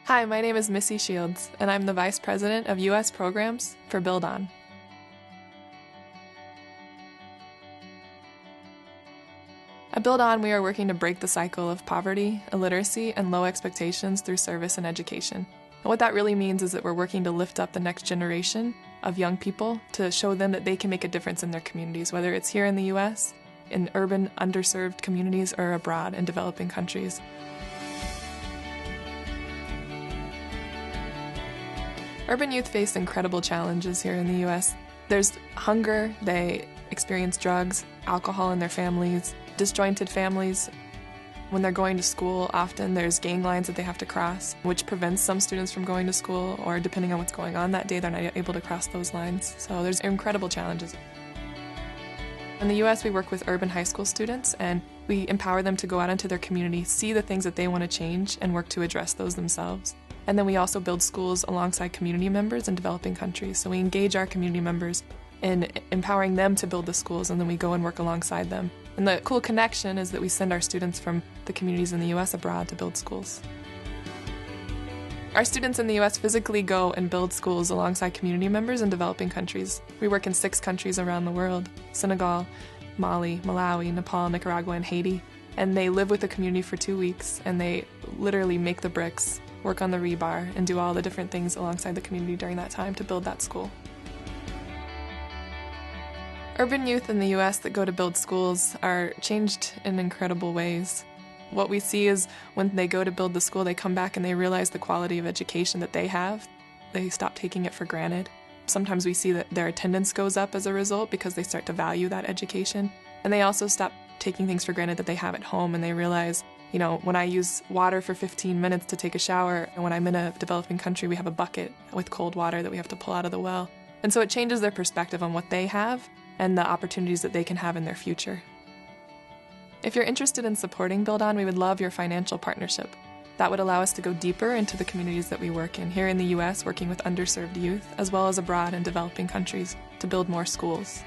Hi, my name is Missy Shields, and I'm the Vice President of U.S. Programs for buildOn. At buildOn, we are working to break the cycle of poverty, illiteracy, and low expectations through service and education. And what that really means is that we're working to lift up the next generation of young people to show them that they can make a difference in their communities, whether it's here in the U.S., in urban, underserved communities, or abroad in developing countries. Urban youth face incredible challenges here in the U.S. There's hunger, they experience drugs, alcohol in their families, disjointed families. When they're going to school, often there's gang lines that they have to cross, which prevents some students from going to school, or depending on what's going on that day, they're not able to cross those lines. So there's incredible challenges. In the U.S., we work with urban high school students, and we empower them to go out into their community, see the things that they want to change, and work to address those themselves. And then we also build schools alongside community members in developing countries. So we engage our community members in empowering them to build the schools, and then we go and work alongside them. And the cool connection is that we send our students from the communities in the U.S. abroad to build schools. Our students in the U.S. physically go and build schools alongside community members in developing countries. We work in 6 countries around the world: Senegal, Mali, Malawi, Nepal, Nicaragua, and Haiti. And they live with the community for 2 weeks, and they literally make the bricks, work on the rebar, and do all the different things alongside the community during that time to build that school. Urban youth in the U.S. that go to build schools are changed in incredible ways. What we see is when they go to build the school, they come back and they realize the quality of education that they have. They stop taking it for granted. Sometimes we see that their attendance goes up as a result because they start to value that education. And they also stop taking things for granted that they have at home, and they realize, you know, when I use water for 15 minutes to take a shower, and when I'm in a developing country, we have a bucket with cold water that we have to pull out of the well. And so it changes their perspective on what they have and the opportunities that they can have in their future. If you're interested in supporting buildOn, we would love your financial partnership. That would allow us to go deeper into the communities that we work in, here in the U.S., working with underserved youth, as well as abroad in developing countries, to build more schools.